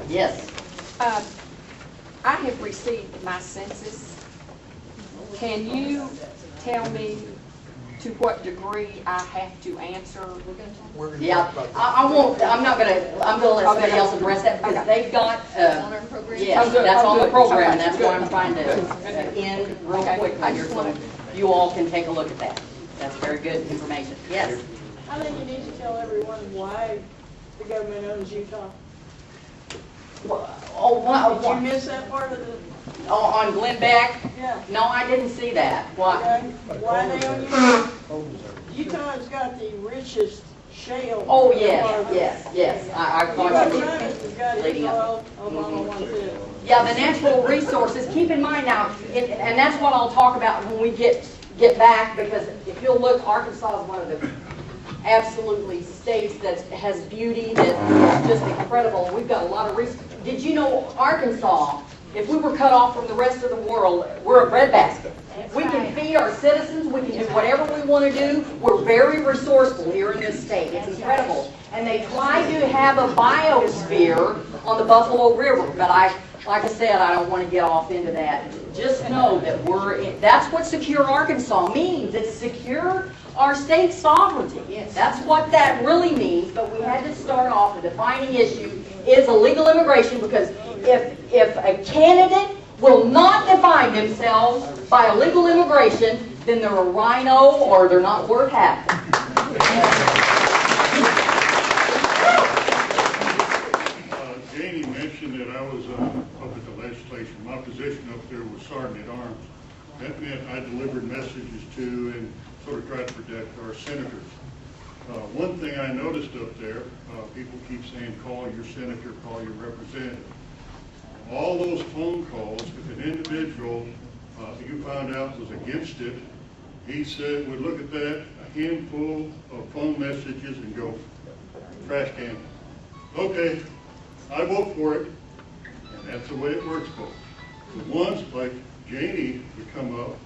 Yes. I have received my census. Can you tell me to what degree I have to answer? Yeah, I won't, I'm gonna let somebody else address that because they've got, yes, that's on the program, and that's why I'm trying to end real quick here so you all can take a look at that. That's very good information. Yes? I think you need to tell everyone why the government owns Utah. Oh, wow. Did you miss that part of the? Oh, on Glenn Beck? Yeah. No, I didn't see that. Why? Okay. Why they own Utah? Utah's got the richest shale. Oh, yes. I thought you Travis has got his leading up. oil, Obama wants his. Yeah, the natural resources, keep in mind now, and that's what I'll talk about when we get back, because if you'll look, Arkansas is one of the absolutely states that has beauty that's just incredible. We've got a lot of resources. Did you know Arkansas, if we were cut off from the rest of the world, we're a breadbasket. We can feed our citizens, we can do whatever we want to do. We're very resourceful here in this state. It's incredible. And they try to have a biosphere on the Buffalo River, but like I said, I don't want to get off into that. Just know that that's what secure Arkansas means. It's secure our state sovereignty. That's what that really means, but we had to start off. The defining issue is illegal immigration, because if a candidate will not define themselves by illegal immigration, then they're a rhino or they're not worth having. Jeannie mentioned that I was up at the legislation. My position up there was sergeant at arms. That meant I delivered messages to and sort of tried to protect our senators. One thing I noticed up there, people keep saying, call your senator, call your representative. All those phone calls, if an individual you found out was against it, he said, would look at that, a handful of phone messages and go, trash can. Okay, I vote for it, and that's the way it works, folks. The ones like Jeannie would come up,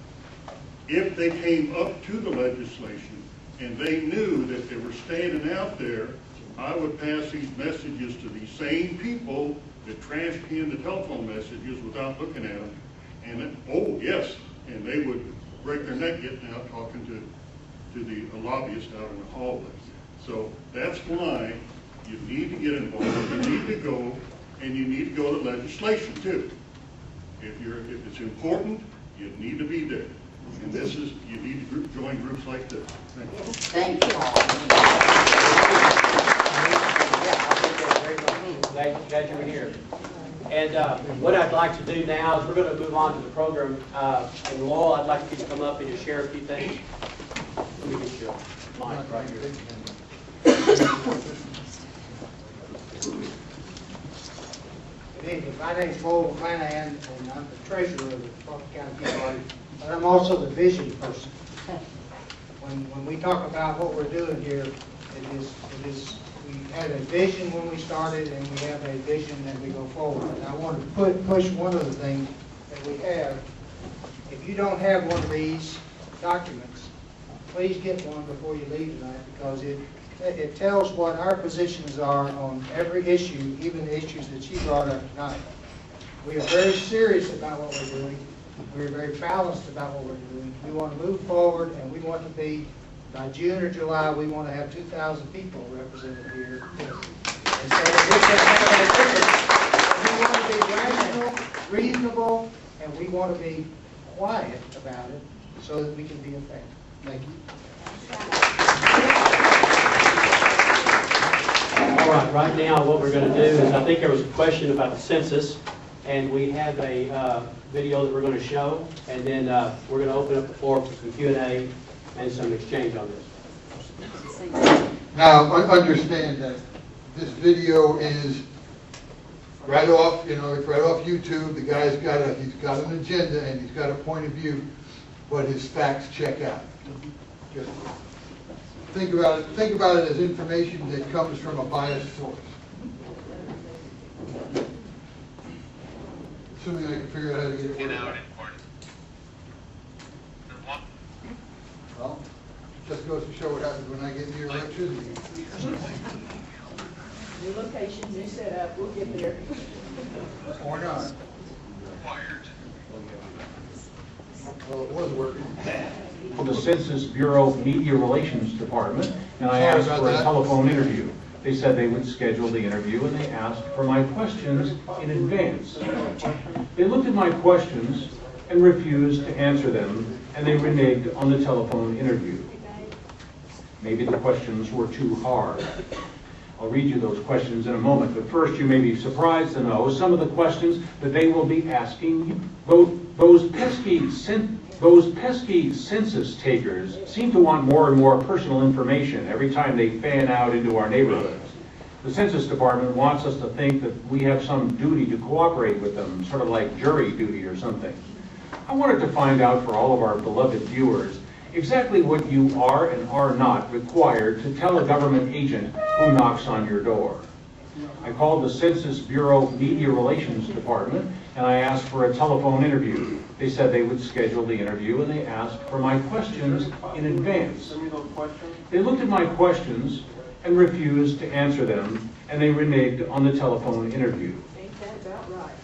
if they came up to the legislation and they knew that they were standing out there, I would pass these messages to these same people that trash can the telephone messages without looking at them. And then, oh yes, and they would break their neck getting out talking to the lobbyist out in the hallway. So that's why you need to get involved, you need to go, and you need to go to legislation too. If it's important, you need to be there. And this is, you need to join groups like this. Thank you. Glad you were here. And what I'd like to do now is we're going to move on to the program. And Laurel, I'd like you to come up and just share a few things. Let me get your mic right here. Good evening. My name is Faulkner, and I'm the treasurer of the Faulkner County Tea Party, but I'm also the vision person. When we talk about what we're doing here, it is we had a vision when we started, and we have a vision that we go forward. And I want to push one of the things that we have. If you don't have one of these documents, please get one before you leave tonight, because it tells what our positions are on every issue, even the issues that she brought up tonight. We are very serious about what we're doing. We're very balanced about what we're doing. We want to move forward, and we want to be, by June or July, we want to have 2,000 people represented here. And so we want to be rational, reasonable, and we want to be quiet about it so that we can be effective. Thank you. All right, right now what we're going to do is, I think there was a question about the census, and we have a video that we're going to show, and then we're going to open up the floor for some Q&A and some exchange on this. Now, understand that this video is right off, it's right off YouTube. The guy's he's got an agenda and he's got a point of view, but his facts check out. Just think about it as information that comes from a biased source. Assuming I can figure out how to get it working. Well, just goes to show what happens when I get near electricity. The locations you set up, we'll get there. Or not. Well, it was working. The Census Bureau Media Relations Department, and I Sorry asked about for a that. telephone interview. They said they would schedule the interview, and they asked for my questions in advance. They looked at my questions and refused to answer them, and they reneged on the telephone interview. Maybe the questions were too hard. I'll read you those questions in a moment, but first you may be surprised to know some of the questions that they will be asking you. Those pesky census takers seem to want more and more personal information every time they fan out into our neighborhoods. The Census Department wants us to think that we have some duty to cooperate with them, sort of like jury duty or something. I wanted to find out for all of our beloved viewers exactly what you are and are not required to tell a government agent who knocks on your door. I called the Census Bureau Media Relations Department and I asked for a telephone interview. They said they would schedule the interview and they asked for my questions in advance. They looked at my questions and refused to answer them, and they reneged on the telephone interview.